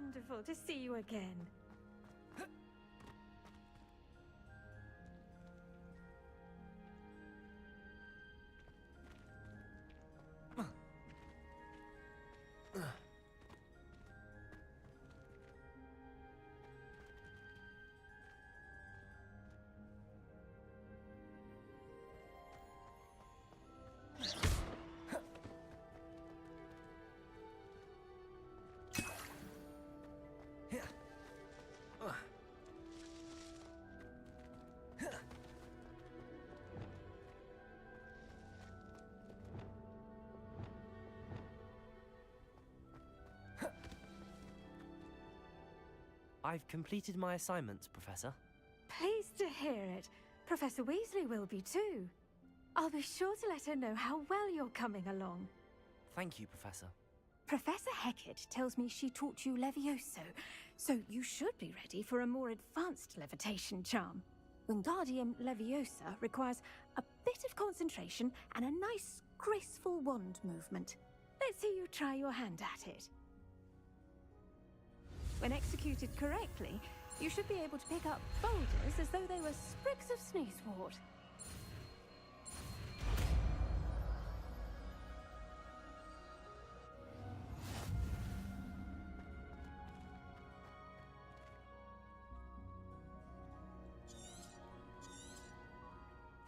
wonderful to see you again. I've completed my assignments, Professor. Pleased to hear it. Professor Weasley will be too. I'll be sure to let her know how well you're coming along. Thank you, Professor. Professor Hecat tells me she taught you Levioso, so you should be ready for a more advanced levitation charm. Wingardium Leviosa requires a bit of concentration and a nice, graceful wand movement. Let's see you try your hand at it. When executed correctly, you should be able to pick up boulders as though they were sprigs of sneezewort.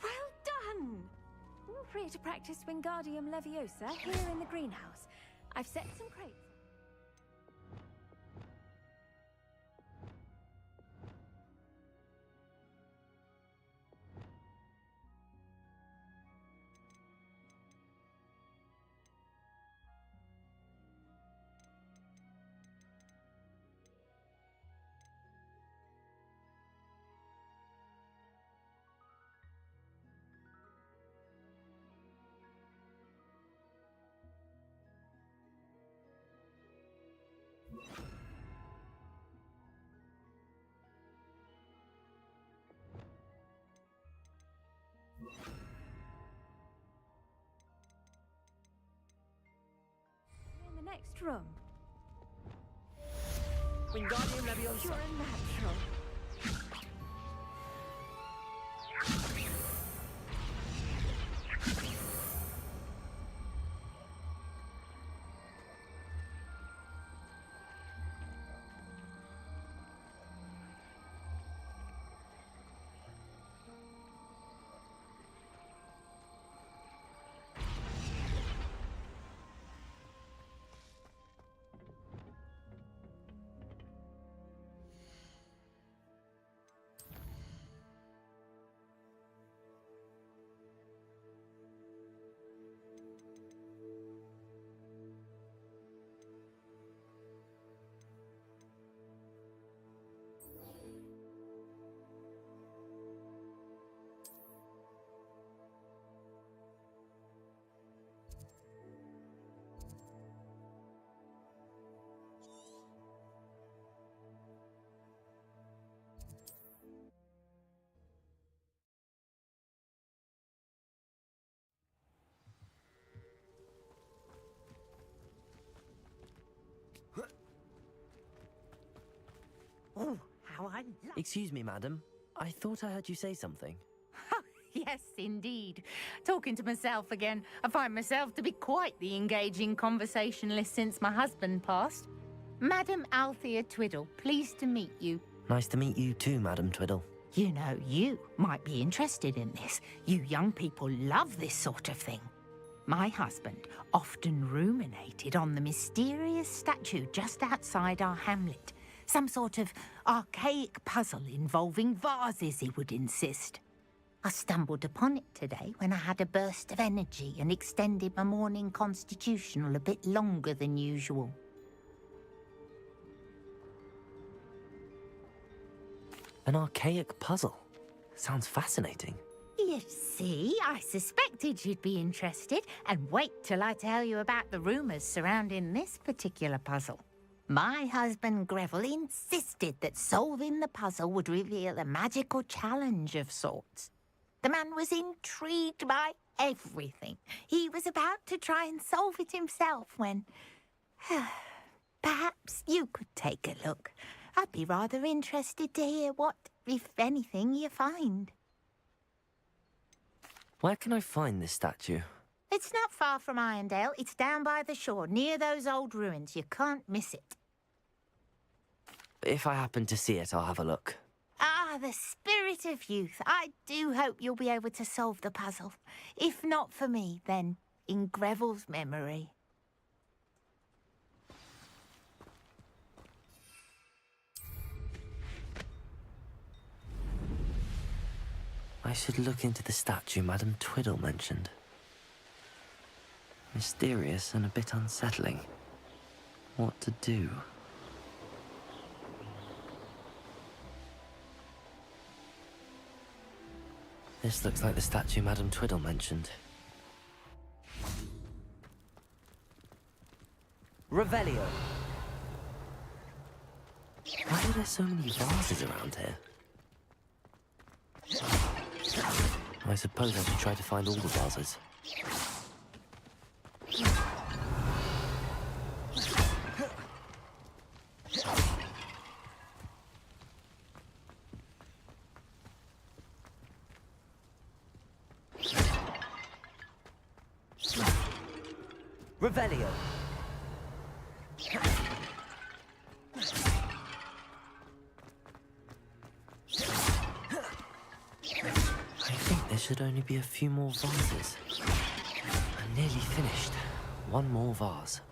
Well done! Feel free to practice Wingardium Leviosa here in the greenhouse. I've set some crates. In the next room. Wingardium Leviosa. You're a natural. Oh, how I love... Excuse me, madam. I thought I heard you say something. Yes, indeed. Talking to myself again. I find myself to be quite the engaging conversationalist since my husband passed. Madam Althea Twiddle, pleased to meet you. Nice to meet you too, Madam Twiddle. You know, you might be interested in this. You young people love this sort of thing. My husband often ruminated on the mysterious statue just outside our hamlet. Some sort of archaic puzzle involving vases, he would insist. I stumbled upon it today when I had a burst of energy and extended my morning constitutional a bit longer than usual. An archaic puzzle. Sounds fascinating. You see, I suspected you'd be interested, and wait till I tell you about the rumours surrounding this particular puzzle. My husband Greville insisted that solving the puzzle would reveal a magical challenge of sorts. The man was intrigued by everything. He was about to try and solve it himself when... Perhaps you could take a look. I'd be rather interested to hear what, if anything, you find. Where can I find this statue? It's not far from Irondale. It's down by the shore, near those old ruins. You can't miss it. If I happen to see it, I'll have a look. Ah, the spirit of youth. I do hope you'll be able to solve the puzzle. If not for me, then in Greville's memory. I should look into the statue Madame Twiddle mentioned. Mysterious and a bit unsettling. What to do? This looks like the statue Madame Twiddle mentioned. Revelio! Why are there so many vases around here? I suppose I should try to find all the vases. Revelio! I think there should only be a few more vases. I'm nearly finished. One more vase.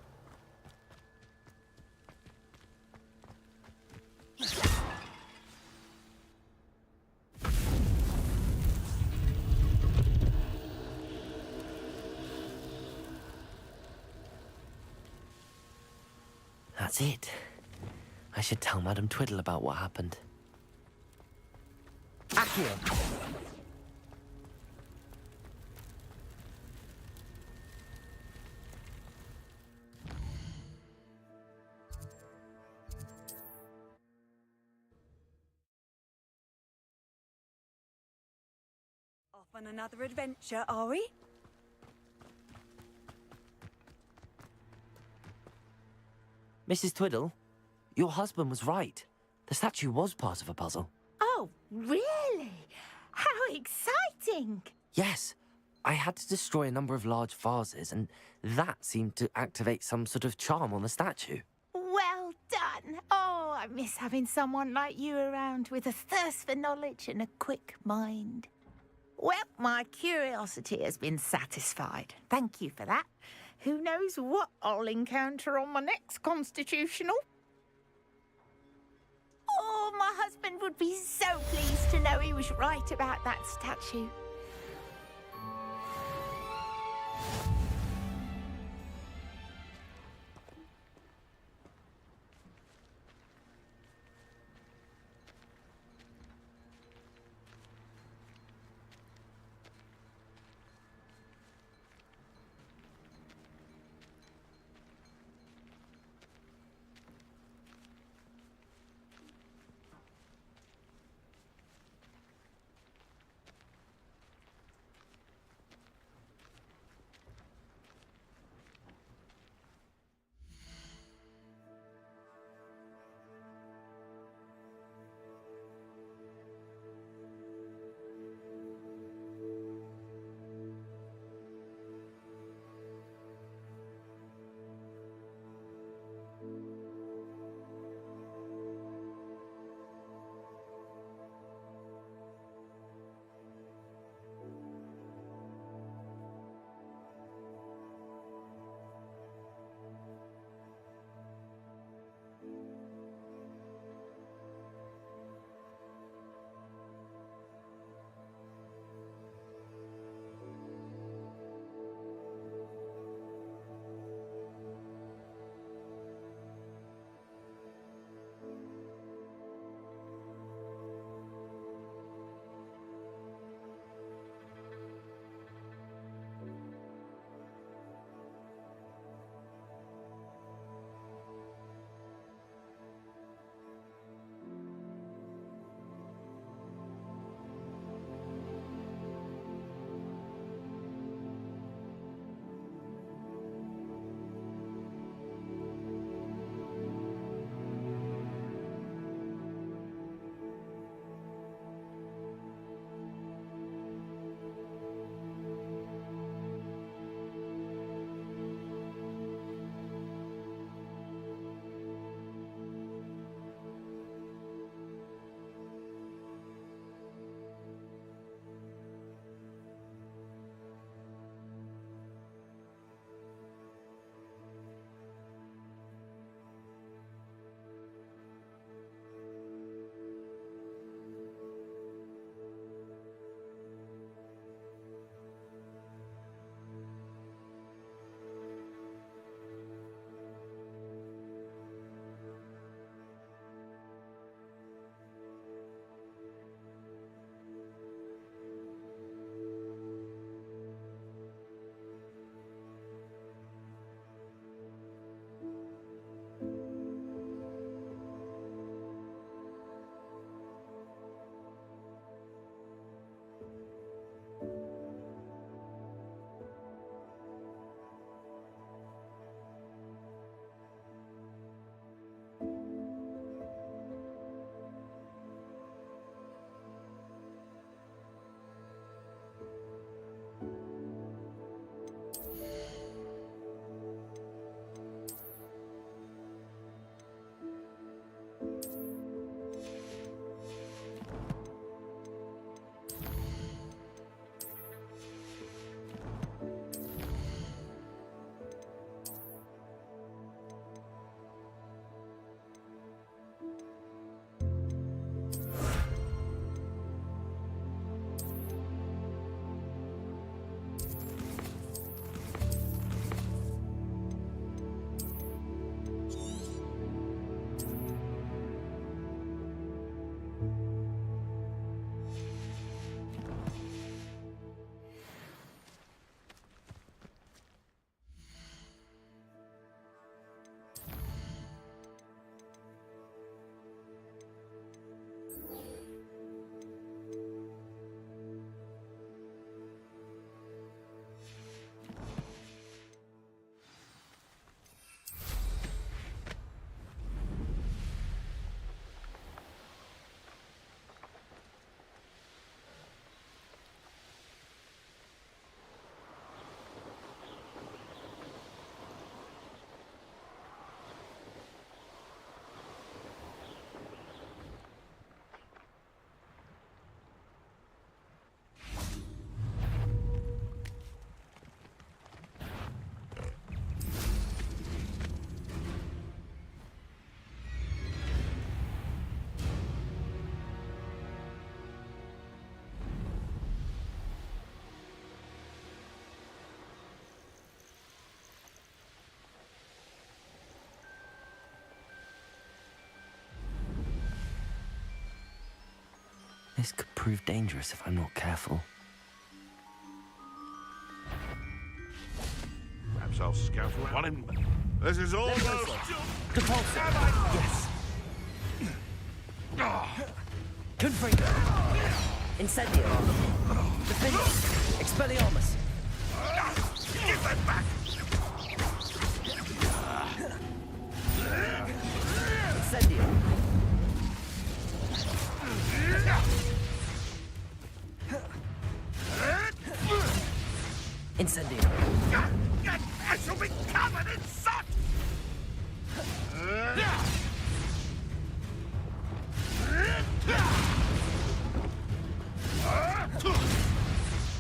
That's it. I should tell Madame Twiddle about what happened. Accio! Off on another adventure, are we? Mrs. Twiddle, your husband was right. The statue was part of a puzzle. Oh, really? How exciting! Yes, I had to destroy a number of large vases, and that seemed to activate some sort of charm on the statue. Well done. Oh, I miss having someone like you around with a thirst for knowledge and a quick mind. Well, my curiosity has been satisfied. Thank you for that. Who knows what I'll encounter on my next constitutional? Oh, my husband would be so pleased to know he was right about that statue. This could prove dangerous if I'm not careful. Perhaps I'll scout around him. This is almost... Depulso! Yes! Confringo! Incendio! Defendo! Expelliarmus! Give them back! Incendio! Incendio! I shall be covered in soot!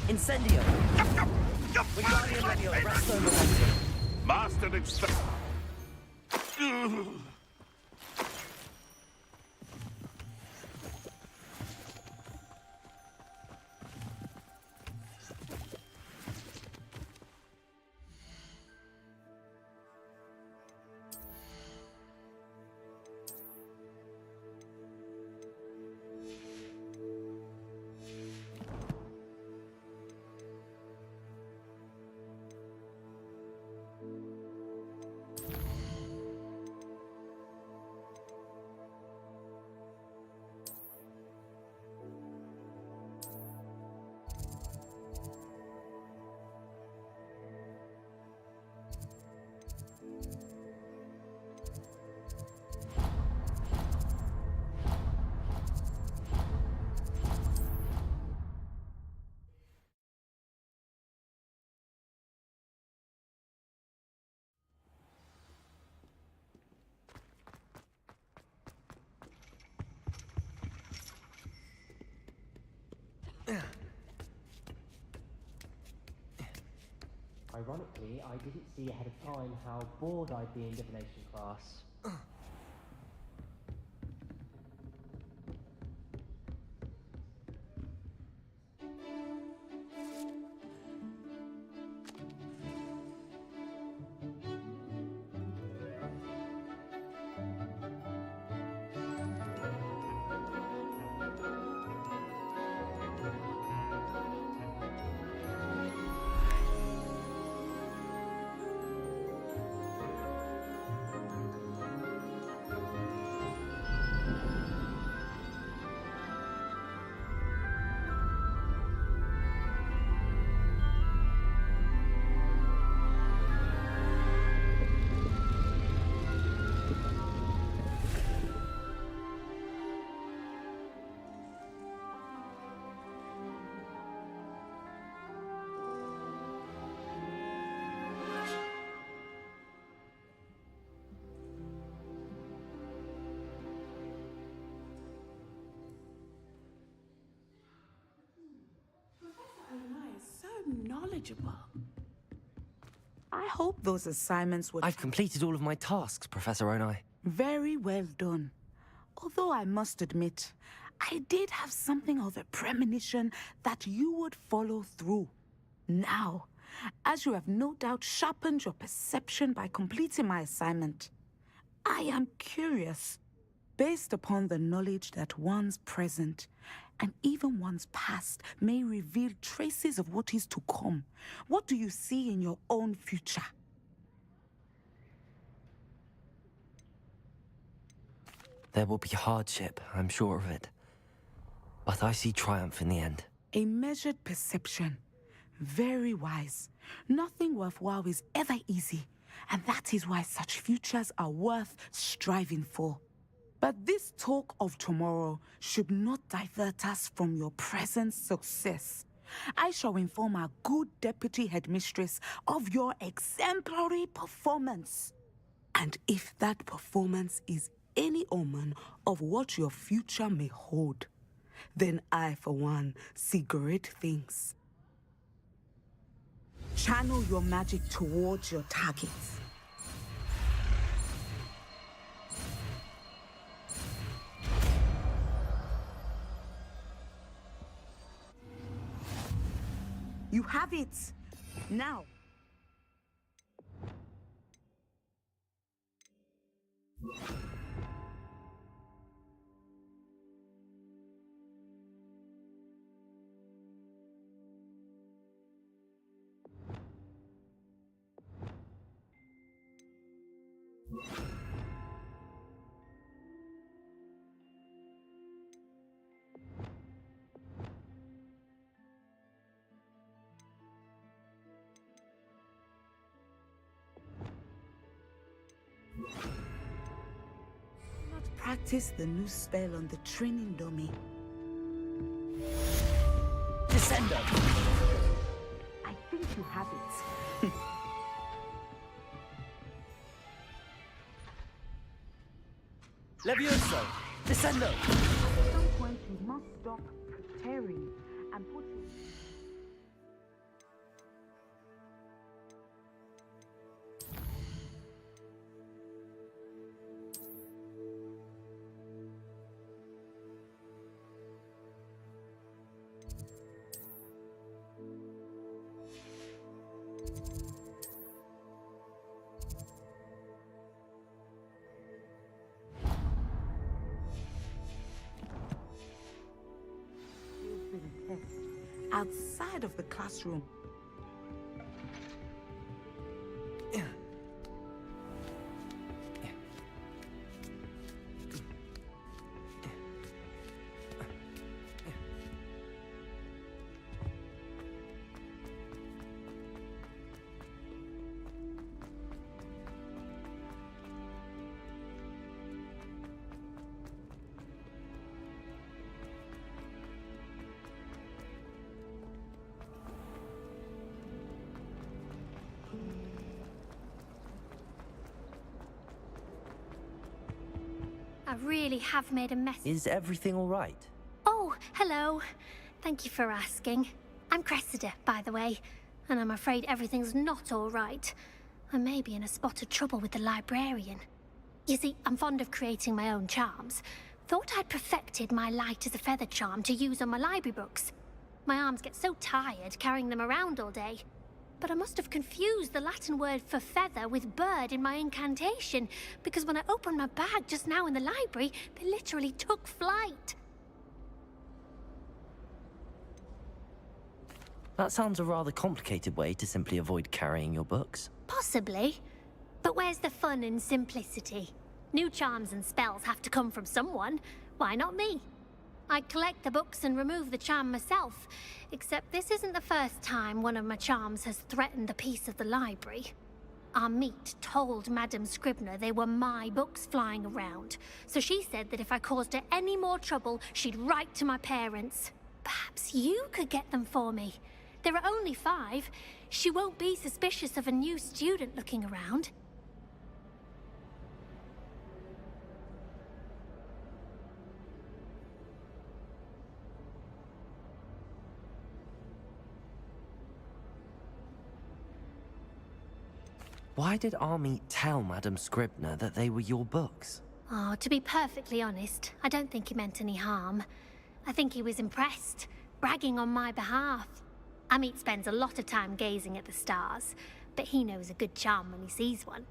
Incendio! Wingardium Leviosa, Resto Momentum! Mastered extra... Ironically, I didn't see ahead of time how bored I'd be in divination class. Knowledgeable. I hope those assignments were I've completed all of my tasks, Professor Onai. very well done. Although I must admit, I did have something of a premonition that you would follow through. Now, as you have no doubt sharpened your perception by completing my assignment, I am curious, based upon the knowledge that one's present and even one's past may reveal traces of what is to come. What do you see in your own future? There will be hardship, I'm sure of it. But I see triumph in the end. A measured perception. Very wise. Nothing worthwhile is ever easy, and that is why such futures are worth striving for. But this talk of tomorrow should not divert us from your present success. I shall inform our good deputy headmistress of your exemplary performance. And if that performance is any omen of what your future may hold, then I, for one, see great things. Channel your magic towards your targets. You have it. Now. Not practice the new spell on the training dummy. Descendo! I think you have it. Levioso! Descendo! At some point, you must stop preparing and put it. Outside of the classroom. I really have made a mess. Is everything all right? Oh, hello. Thank you for asking. I'm Cressida, by the way, and I'm afraid everything's not all right. I may be in a spot of trouble with the librarian. You see, I'm fond of creating my own charms. Thought I'd perfected my light as a feather charm to use on my library books. My arms get so tired carrying them around all day. But I must have confused the Latin word for feather with bird in my incantation, because when I opened my bag just now in the library, they literally took flight. That sounds a rather complicated way to simply avoid carrying your books. Possibly. But where's the fun in simplicity? New charms and spells have to come from someone. Why not me? I collect the books and remove the charm myself, except this isn't the first time one of my charms has threatened the peace of the library. Our meet told Madame Scribner they were my books flying around, so she said that if I caused her any more trouble, she'd write to my parents. Perhaps you could get them for me. There are only 5. She won't be suspicious of a new student looking around. Why did Army tell Madame Scribner that they were your books? Oh, to be perfectly honest, I don't think he meant any harm. I think he was impressed, bragging on my behalf. Amit spends a lot of time gazing at the stars, but he knows a good charm when he sees one.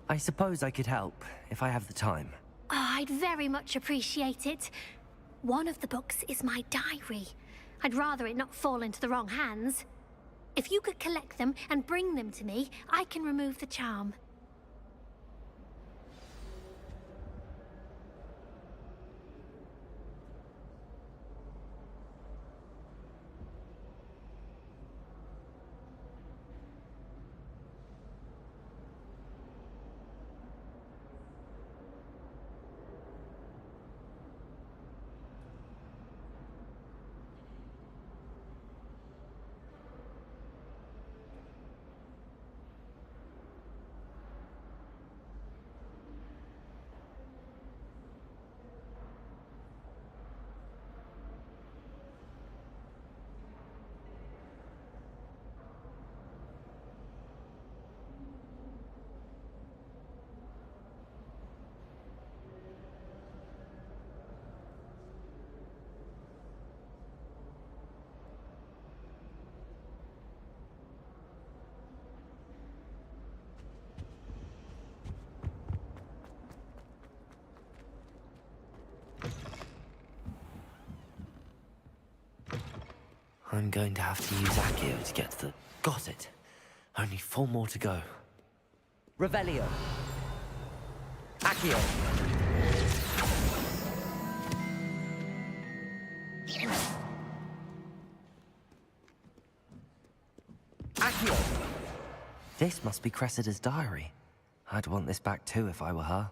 I suppose I could help, if I have the time. Oh, I'd very much appreciate it. One of the books is my diary. I'd rather it not fall into the wrong hands. If you could collect them and bring them to me, I can remove the charm. I'm going to have to use Accio to get to the... Got it! Only 4 more to go. Revelio. Accio. Accio. This must be Cressida's diary. I'd want this back too if I were her.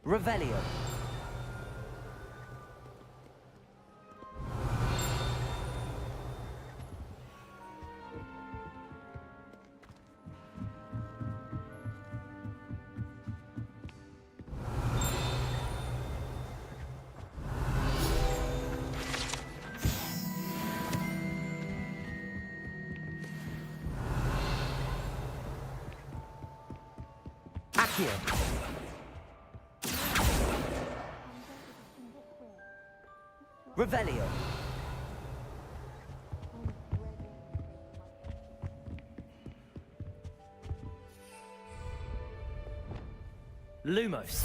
Revelio. Accio. Revelio. Lumos.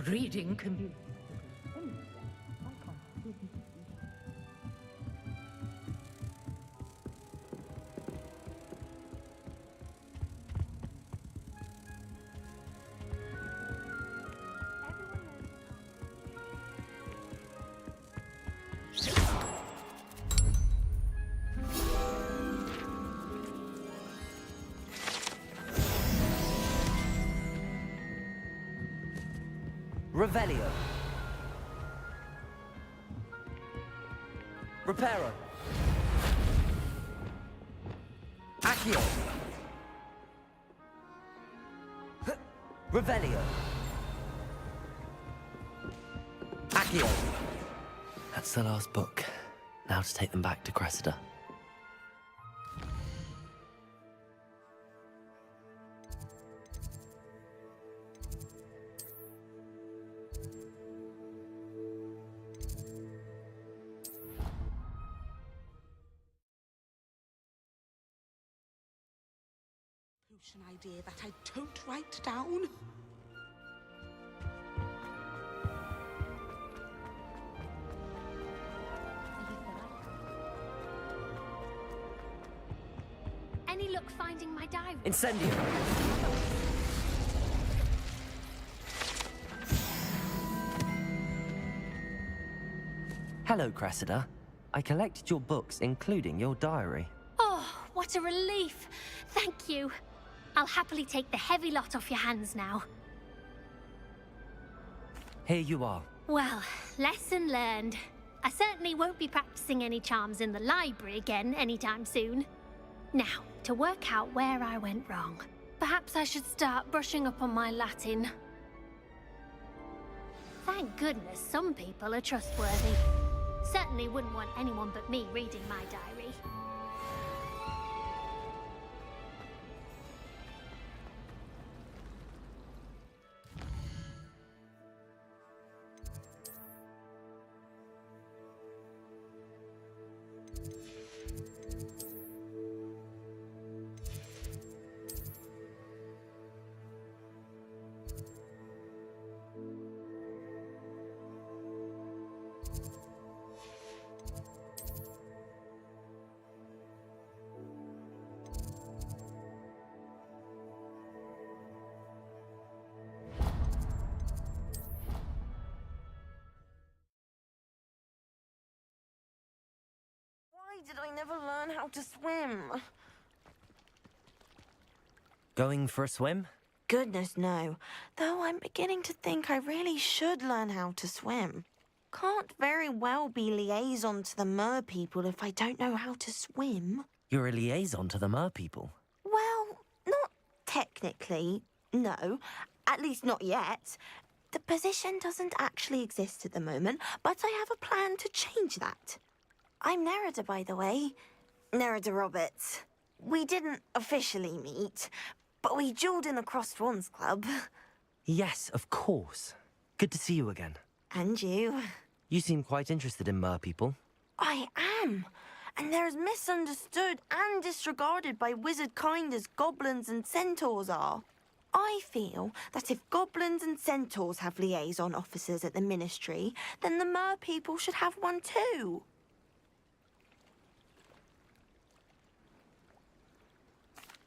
Reading can be... Revelio. Reparo. Accio. Revelio. Accio. That's the last book. Now to take them back to Cressida. Potion idea that I don't write down. Any luck finding my diary? Incendio. Hello, Cressida. I collected your books, including your diary. Oh, what a relief. Thank you. I'll happily take the heavy lot off your hands now. Here you are. Well, lesson learned. I certainly won't be practicing any charms in the library again anytime soon. Now, to work out where I went wrong. Perhaps I should start brushing up on my Latin. Thank goodness some people are trustworthy. Certainly wouldn't want anyone but me reading my diary. Why did I never learn how to swim? Going for a swim? Goodness, no. Though I'm beginning to think I really should learn how to swim. Can't very well be liaison to the mer people if I don't know how to swim. You're a liaison to the mer people. Well, not technically, no. At least not yet. The position doesn't actually exist at the moment, but I have a plan to change that. I'm Nerida, by the way. Nerida Roberts. We didn't officially meet, but we duelled in the Crossed Swans Club. Yes, of course. Good to see you again. And you. You seem quite interested in mer people. I am. And they're as misunderstood and disregarded by wizard kind as goblins and centaurs are. I feel that if goblins and centaurs have liaison officers at the Ministry, then the mer people should have one too.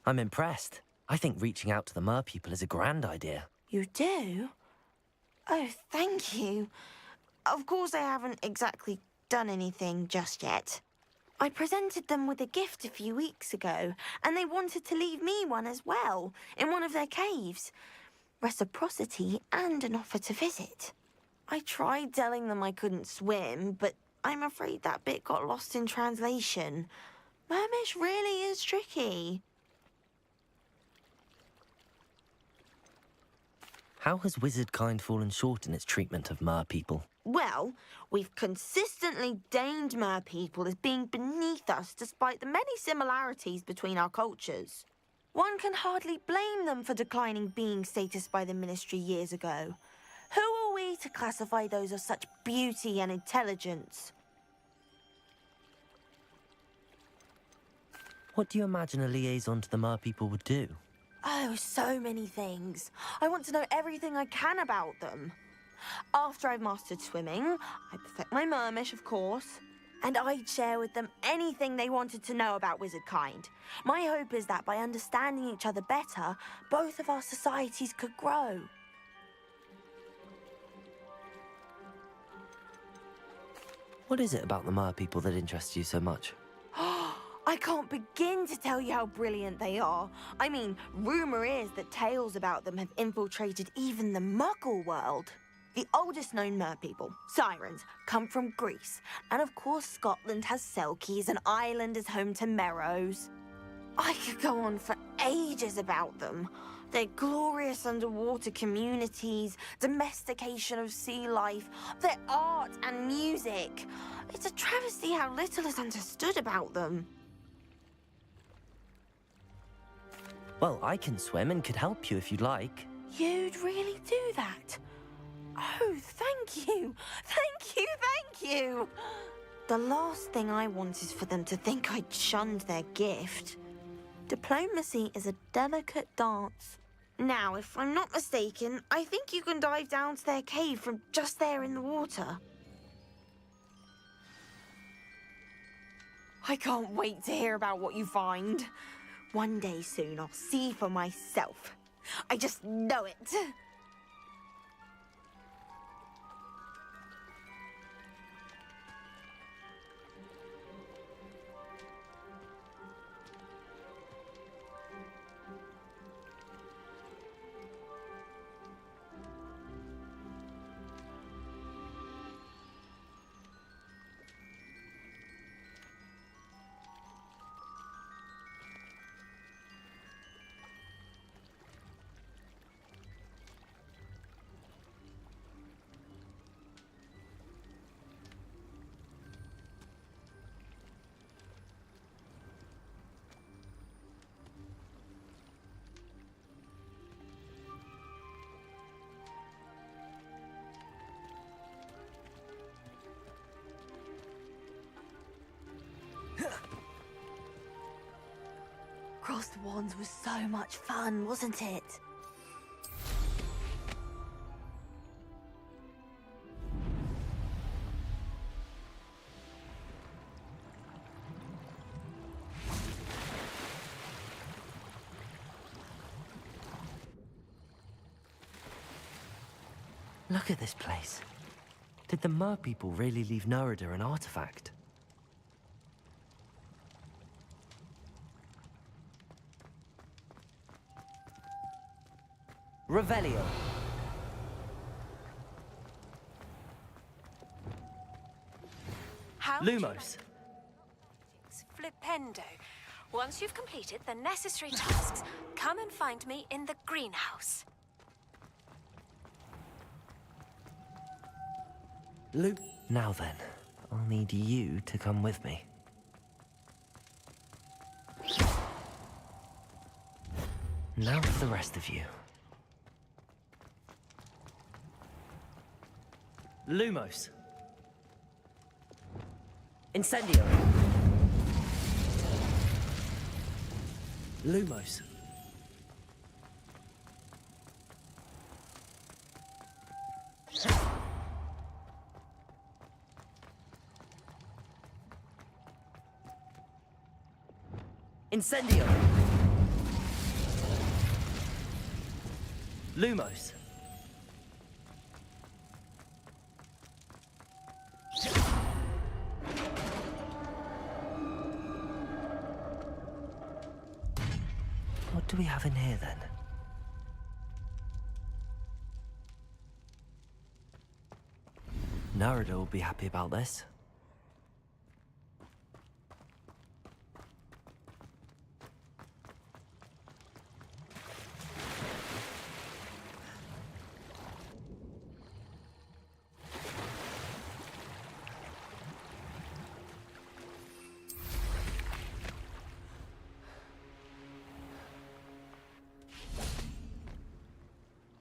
I'm impressed. I think reaching out to the mer people is a grand idea. You do? Oh, thank you. Of course I haven't exactly done anything just yet. I presented them with a gift a few weeks ago, and they wanted to leave me one as well, in one of their caves. Reciprocity and an offer to visit. I tried telling them I couldn't swim, but I'm afraid that bit got lost in translation. Mermish really is tricky. How has wizard kind fallen short in its treatment of mer people? Well, we've consistently deemed mer people as being beneath us despite the many similarities between our cultures. One can hardly blame them for declining being status by the Ministry years ago. Who are we to classify those of such beauty and intelligence? What do you imagine a liaison to the mer people would do? Oh, so many things. I want to know everything I can about them. After I've mastered swimming, I perfect my mermish, of course, and I'd share with them anything they wanted to know about wizard kind. My hope is that by understanding each other better, both of our societies could grow. What is it about the mer people that interests you so much? I can't begin to tell you how brilliant they are. I mean, rumour is that tales about them have infiltrated even the Muggle world. The oldest known mer people, sirens, come from Greece. And of course Scotland has Selkies and Ireland is home to Merrows. I could go on for ages about them. Their glorious underwater communities, domestication of sea life, their art and music. It's a travesty how little is understood about them. Well, I can swim and could help you if you'd like. You'd really do that? Oh, thank you! Thank you, thank you! The last thing I want is for them to think I'd shunned their gift. Diplomacy is a delicate dance. Now, if I'm not mistaken, I think you can dive down to their cave from just there in the water. I can't wait to hear about what you find. One day soon, I'll see for myself. I just know it. Crossed Wands was so much fun, wasn't it? Look at this place. Did the mer people really leave Nerida an artifact? Revelio. How Lumos. Flipendo. Once you've completed the necessary tasks, come and find me in the greenhouse. Luke. Now then, I'll need you to come with me. Now for the rest of you. Lumos. Incendio. Lumos. Incendio. Lumos. What do we have in here then? Narada will be happy about this.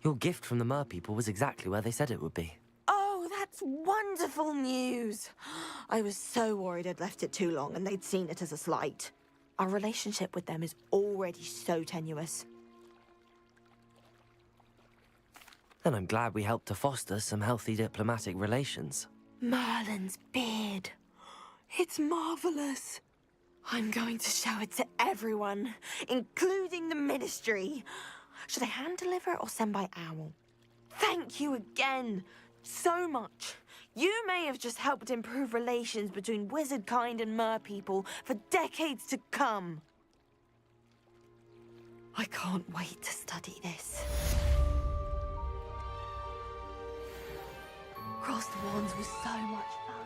Your gift from the Mer people was exactly where they said it would be. Oh, that's wonderful news. I was so worried I'd left it too long and they'd seen it as a slight. Our relationship with them is already so tenuous. Then I'm glad we helped to foster some healthy diplomatic relations. Merlin's beard. It's marvelous. I'm going to show it to everyone, including the Ministry. Should I hand deliver it or send by owl? Thank you again, so much. You may have just helped improve relations between wizard kind and mer people for decades to come. I can't wait to study this. Crossed Wands was so much fun.